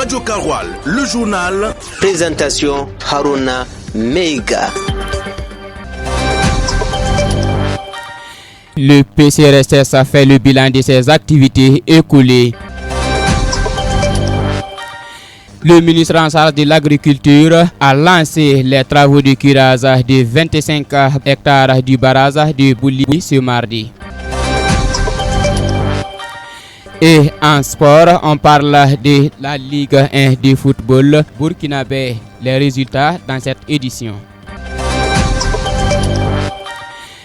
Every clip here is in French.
Radio Karoual, le journal. Présentation Haruna Meiga. Le PCRSS a fait le bilan de ses activités écoulées. Le ministre en charge de l'Agriculture a lancé les travaux de curage de 25 hectares du barrage de Bouli ce mardi. Et en sport, on parle de la Ligue 1 de football burkinabé. Les résultats dans cette édition.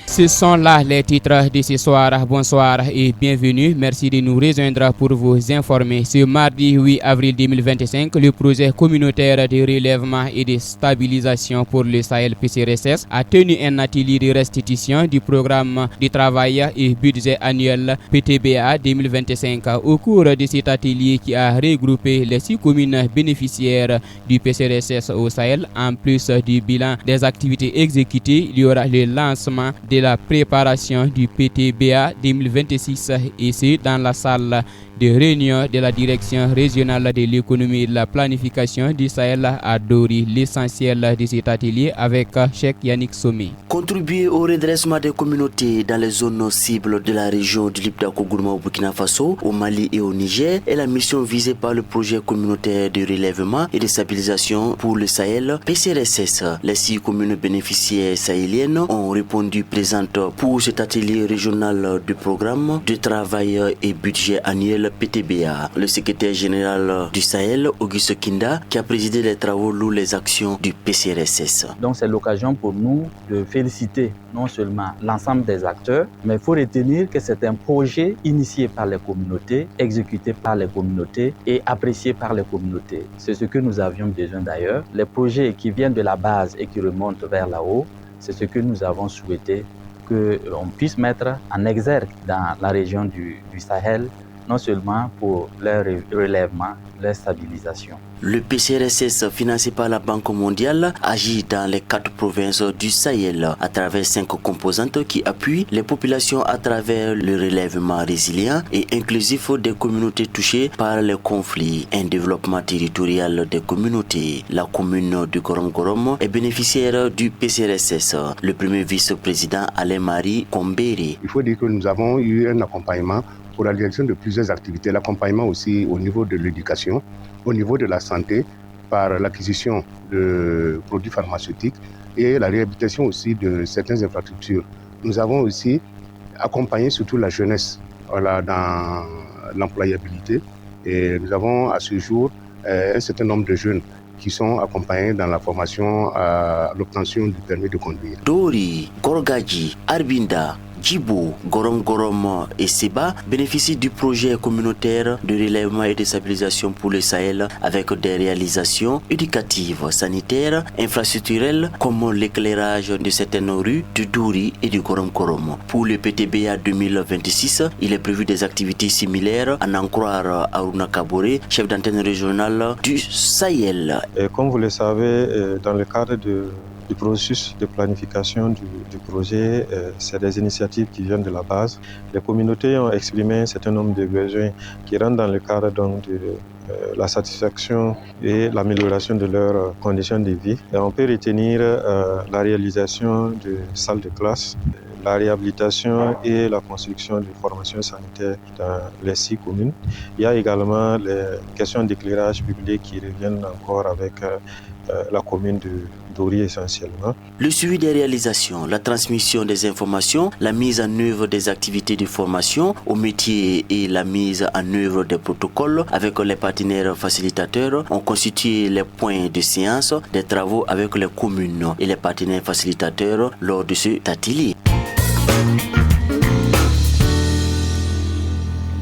Ce sont là les titres de ce soir. Bonsoir et bienvenue. Merci de nous rejoindre pour vous informer. Ce mardi 8 avril 2025, le projet communautaire de relèvement et de stabilisation pour le Sahel PCRSS a tenu un atelier de restitution du programme de travail et budget annuel PTBA 2025. Au cours de cet atelier qui a regroupé les 6 communes bénéficiaires du PCRSS au Sahel, en plus du bilan des activités exécutées, il y aura le lancement de la préparation du PTBA 2026 ici dans la salle de réunion de la direction régionale de l'économie et de la planification du Sahel à Dori. L'essentiel de cet atelier avec Cheikh Yannick Somé. Contribuer au redressement des communautés dans les zones cibles de la région du Liptako-Gourma au Burkina Faso, au Mali et au Niger est la mission visée par le projet communautaire de relèvement et de stabilisation pour le Sahel PCRSS. Les 6 communes bénéficiaires sahéliennes ont répondu présentes pour cet atelier régional du programme de travail et budget annuel PTBA. Le secrétaire général du Sahel, Auguste Kinda, qui a présidé les travaux, loue les actions du PCRSS. Donc c'est l'occasion pour nous de féliciter non seulement l'ensemble des acteurs, mais il faut retenir que c'est un projet initié par les communautés, exécuté par les communautés et apprécié par les communautés. C'est ce que nous avions besoin d'ailleurs. Les projets qui viennent de la base et qui remontent vers là-haut, c'est ce que nous avons souhaité qu'on puisse mettre en exergue dans la région du Sahel, non seulement pour leur relèvement, leur stabilisation. Le PCRSS, financé par la Banque mondiale, agit dans les 4 provinces du Sahel à travers 5 composantes qui appuient les populations à travers le relèvement résilient et inclusif des communautés touchées par les conflits. Un développement territorial des communautés. La commune de Gorom-Gorom est bénéficiaire du PCRSS. Le premier vice-président Alain-Marie Kombéré. Il faut dire que nous avons eu un accompagnement pour la direction de plusieurs activités, l'accompagnement aussi au niveau de l'éducation, au niveau de la santé, par l'acquisition de produits pharmaceutiques et la réhabilitation aussi de certaines infrastructures. Nous avons aussi accompagné surtout la jeunesse dans l'employabilité et nous avons à ce jour un certain nombre de jeunes qui sont accompagnés dans la formation à l'obtention du permis de conduire. Dori, Gorgadji, Arbinda, Djibo, Gorom-Gorom et Seba bénéficient du projet communautaire de relèvement et de stabilisation pour le Sahel avec des réalisations éducatives, sanitaires, infrastructurelles comme l'éclairage de certaines rues de Dori et de Gorom-Gorom. Pour le PTBA 2026, il est prévu des activités similaires, à en croire Haruna Kabore, chef d'antenne régionale du Sahel. Et comme vous le savez, dans le cadre du processus de planification du projet, c'est des initiatives qui viennent de la base. Les communautés ont exprimé un certain nombre de besoins qui rentrent dans le cadre donc, de la satisfaction et l'amélioration de leurs conditions de vie. Et on peut retenir la réalisation de salles de classe, la réhabilitation et la construction de formations sanitaires dans les 6 communes. Il y a également les questions d'éclairage public qui reviennent encore avec la commune de Dori essentiellement. Le suivi des réalisations, la transmission des informations, la mise en œuvre des activités de formation au métier et la mise en œuvre des protocoles avec les partenaires facilitateurs ont constitué les points de séance des travaux avec les communes et les partenaires facilitateurs lors de cet atelier.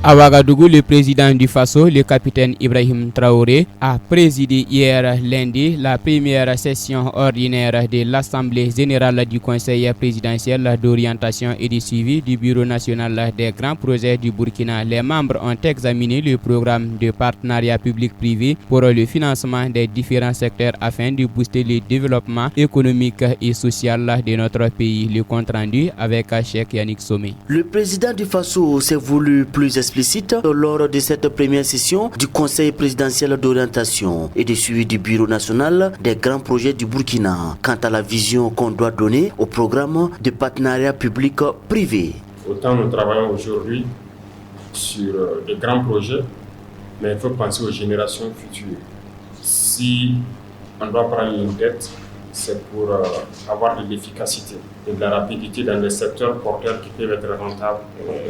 À Ouagadougou, le président du Faso, le capitaine Ibrahim Traoré, a présidé hier lundi la première session ordinaire de l'Assemblée générale du Conseil présidentiel d'orientation et de suivi du Bureau national des grands projets du Burkina. Les membres ont examiné le programme de partenariat public-privé pour le financement des différents secteurs afin de booster le développement économique et social de notre pays. Le compte rendu avec Cheikh Yannick Somé. Le président du Faso s'est voulu plus expliqué explicite lors de cette première session du Conseil présidentiel d'orientation et de suivi du Bureau national des grands projets du Burkina quant à la vision qu'on doit donner au programme de partenariat public-privé. Autant nous travaillons aujourd'hui sur de grands projets, mais il faut penser aux générations futures. Si on doit prendre une dette, c'est pour avoir de l'efficacité et de la rapidité dans des secteurs porteurs qui peuvent être rentables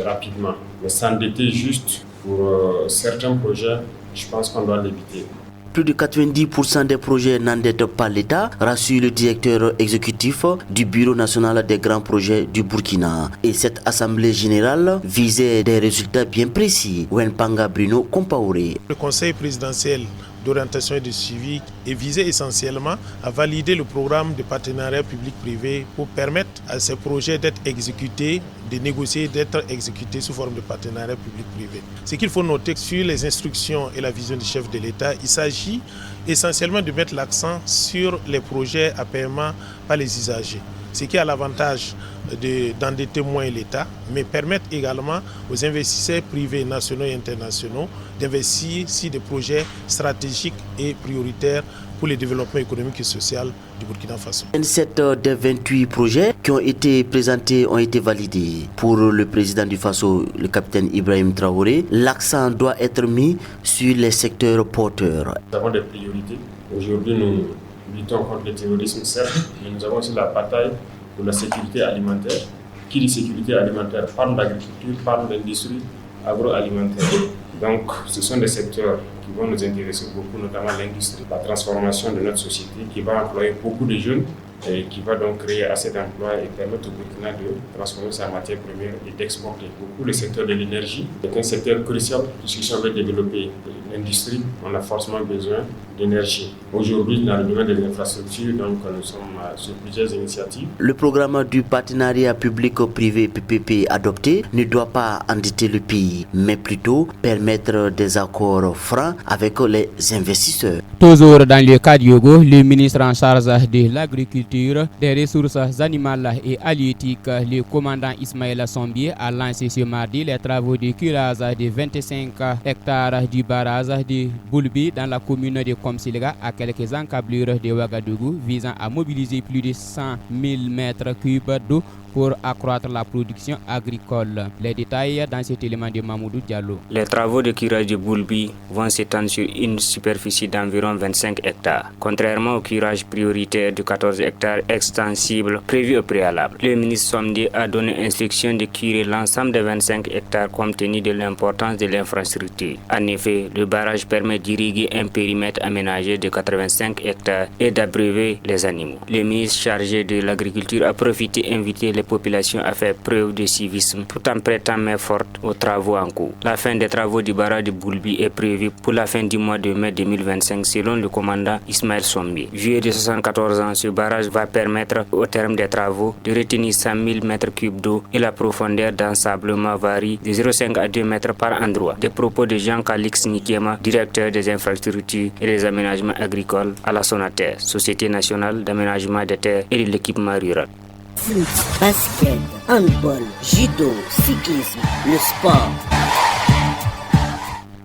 rapidement. Mais s'endetter juste pour certains projets, je pense qu'on doit l'éviter. Plus de 90% des projets n'endettent pas l'État, rassure le directeur exécutif du Bureau national des grands projets du Burkina. Et cette assemblée générale visait des résultats bien précis. Wenpanga Bruno Compaoré. Le Conseil présidentiel d'orientation et de suivi est visé essentiellement à valider le programme de partenariat public-privé pour permettre à ces projets d'être exécutés, de négocier, d'être exécutés sous forme de partenariat public-privé. Ce qu'il faut noter sur les instructions et la vision du chef de l'État, il s'agit essentiellement de mettre l'accent sur les projets à paiement par les usagers. Ce qui a l'avantage d'endetter moins l'État, mais permettre également aux investisseurs privés nationaux et internationaux d'investir sur des projets stratégiques et prioritaires pour le développement économique et social du Burkina Faso. 27 des 28 projets qui ont été présentés ont été validés. Pour le président du Faso, le capitaine Ibrahim Traoré, l'accent doit être mis sur les secteurs porteurs. Nous avons des priorités. Aujourd'hui, nous luttons contre le terrorisme, certes, mais nous avons aussi la bataille pour la sécurité alimentaire. Qui dit sécurité alimentaire parle d'agriculture, parle d'industrie agroalimentaire. Donc, ce sont des secteurs qui vont nous intéresser beaucoup, notamment l'industrie, la transformation de notre société qui va employer beaucoup de jeunes et qui va donc créer assez d'emplois et permettre au Burkina de transformer sa matière première et d'exporter. Beaucoup le secteur de l'énergie est un secteur crucial puisque si on veut développer l'industrie, on a forcément besoin d'énergie. Aujourd'hui, dans le domaine des infrastructures, donc nous sommes sur plusieurs initiatives. Le programme du partenariat public-privé PPP adopté ne doit pas endetter le pays, mais plutôt permettre des accords francs avec les investisseurs. Toujours dans le cas du Yogo, le ministre en charge de l'agriculture, des ressources animales et halieutiques, le commandant Ismaël Sombier, a lancé ce mardi les travaux de curage de 25 hectares du barrage de Boulbi dans la commune de Komsilega à quelques encablures de Ouagadougou visant à mobiliser plus de 100 000 mètres cubes d'eau pour accroître la production agricole. Les détails dans cet élément de Mamoudou Diallo. Les travaux de curage de Boulbi vont s'étendre sur une superficie d'environ 25 hectares, contrairement au curage prioritaire de 14 hectares extensible prévu au préalable. Le ministre Somdi a donné instruction de curer l'ensemble des 25 hectares compte tenu de l'importance de l'infrastructure. En effet, le barrage permet d'irriguer un périmètre aménagé de 85 hectares et d'abreuver les animaux. Le ministre chargé de l'agriculture a profité d'inviter les populations à faire preuve de civisme tout en prêtant main forte aux travaux en cours. La fin des travaux du barrage de Boulbi est prévue pour la fin du mois de mai 2025 selon le commandant Ismaël Sombi. Vieux de 74 ans, ce barrage va permettre au terme des travaux de retenir 100 000 mètres cubes d'eau et la profondeur d'ensablement varie de 0,5 à 2 mètres par endroit. Des propos de Jean-Calix Nikiema, directeur des infrastructures et des aménagements agricoles à la Sonater, Société nationale d'aménagement des terres et de l'équipement rural. Foot, basket, handball, judo, cyclisme, le sport.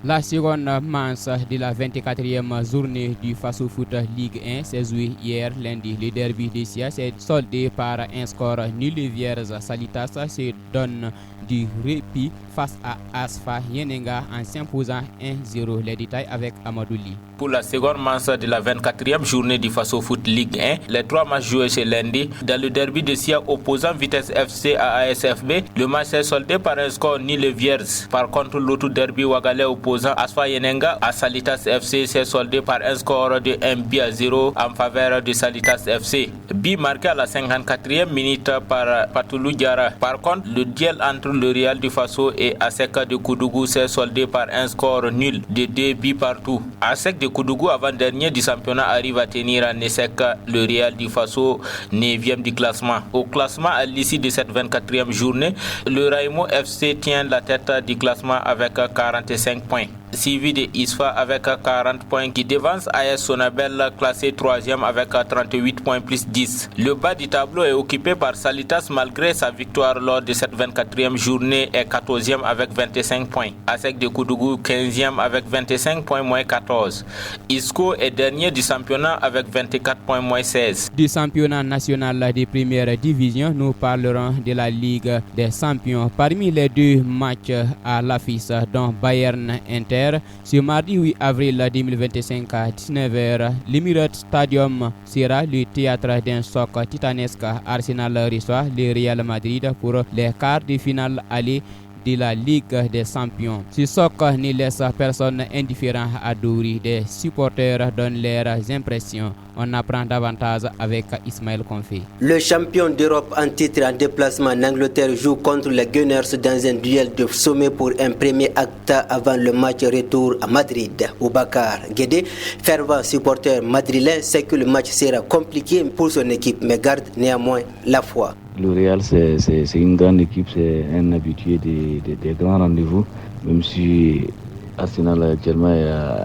La seconde manche de la 24e journée du Faso Foot Ligue 1 s'est jouée hier lundi. Le derby de Sia s'est soldé par un score nul. Les Vierges Salitas se donne du répit face à Asfa Yenenga en s'imposant 1-0. Les détails avec Amadou Li. Pour la seconde manche de la 24e journée du Faso Foot Ligue 1, les trois matchs joués chez lundi dans le derby de Sia opposant Vitesse FC à ASFB, le match s'est soldé par un score nul les Vierges. Par contre, l'autre derby Ouagalais opposant Asfa Yenenga à Salitas FC s'est soldé par un score de 1-0 en faveur de Salitas FC. But marqué à la 54e minute par Patoulou Diara. Par contre, le duel entre le Real du Faso et Aseka de Koudougou s'est soldé par un score nul de 2 buts partout. Asek de Koudougou, avant-dernier du championnat, arrive à tenir en échec le Real du Faso, 9e du classement. Au classement, à l'issue de cette 24e journée, le Raimo FC tient la tête du classement avec 45 points. suivi de ISFA avec 40 points qui devance AS Sonabel classé 3e avec 38 points plus 10. Le bas du tableau est occupé par Salitas malgré sa victoire lors de cette 24e journée et 14e avec 25 points. ASEC de Koudougou 15e avec 25 points moins 14. ISCO est dernier du championnat avec 24 points moins 16. Du championnat national de première division, nous parlerons de la Ligue des champions. Parmi les deux matchs à l'affiche, dont Bayern Inter, ce mardi 8 avril 2025 à 19h, l'Emirates Stadium sera le théâtre d'un choc titanesque. Arsenal reçoit le Real Madrid pour les quarts de finale aller de la Ligue des Champions. Ce choc ne laisse personne indifférent à Douri. Des supporters donnent leurs impressions. On apprend davantage avec Ismaël Konfé. Le champion d'Europe en titre en déplacement en Angleterre joue contre les Gunners dans un duel de sommet pour un premier acte avant le match retour à Madrid. Boubacar Guédé, fervent supporter madrilène, sait que le match sera compliqué pour son équipe, mais garde néanmoins la foi. Le Real, c'est une grande équipe, c'est un habitué des grands rendez-vous, même si Arsenal actuellement est à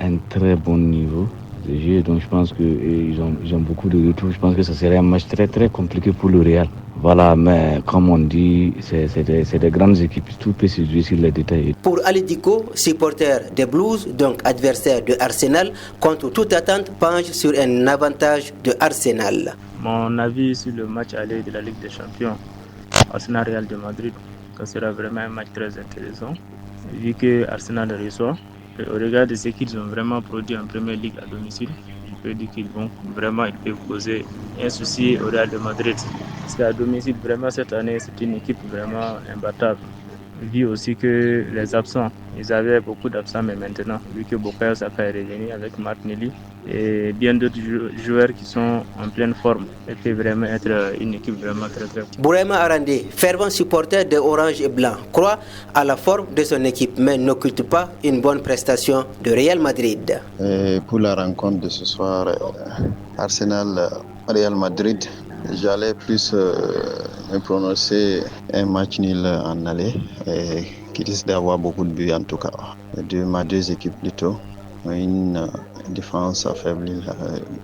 un très bon niveau de jeu. Donc je pense qu'ils ont beaucoup de retours. Je pense que ce serait un match très très compliqué pour le Real. Voilà, mais comme on dit, c'est des grandes équipes, tout peut se jouer sur les détails. Pour Ali Diko, supporter des Blues, donc adversaire de Arsenal, contre toute attente, penche sur un avantage de Arsenal. Mon avis sur le match aller de la Ligue des Champions, Arsenal Real de Madrid, ça sera vraiment un match très intéressant. Vu que Arsenal reçoit, au regard de ce qu'ils ont vraiment produit en Première Ligue à domicile, je peux dire qu'ils vont vraiment poser un souci au Real de Madrid. Parce qu'à domicile, vraiment cette année, c'est une équipe vraiment imbattable. Vu aussi que les absents, ils avaient beaucoup d'absents, mais maintenant, vu que Bukayo Saka est revenu avec Martinelli et bien d'autres joueurs qui sont en pleine forme, ça peut vraiment être une équipe vraiment très très forte. Bourema Arandé, fervent supporter de Orange et Blanc, croit à la forme de son équipe, mais n'occulte pas une bonne prestation de Real Madrid. Et pour la rencontre de ce soir, Arsenal-Real Madrid, j'allais plus me prononcer un match nul en aller qui risque d'avoir beaucoup de buts en tout cas. Deux équipes plutôt. Une défense affaiblie,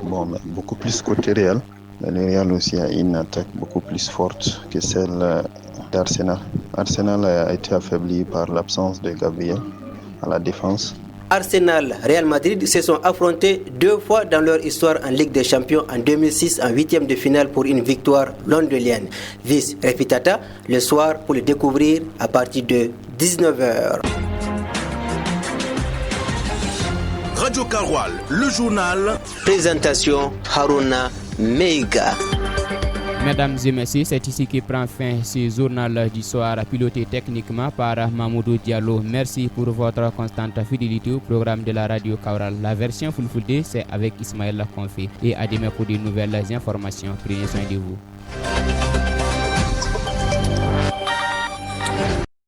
mais beaucoup plus côté Real. Le Real aussi a une attaque beaucoup plus forte que celle d'Arsenal. Arsenal a été affaibli par l'absence de Gabriel à la défense. Arsenal, Real Madrid se sont affrontés 2 fois dans leur histoire en Ligue des Champions, en 2006 en 8e de finale pour une victoire londonienne. Vis repetita le soir pour le découvrir à partir de 19h. Radio Karoual, le journal. Présentation Haruna Meiga. Mesdames et messieurs, c'est ici que prend fin ce journal du soir piloté techniquement par Mamoudou Diallo. Merci pour votre constante fidélité au programme de la radio Kaoural. La version full day, c'est avec Ismaël Konfé. Et à demain pour de nouvelles informations. Prenez soin de vous.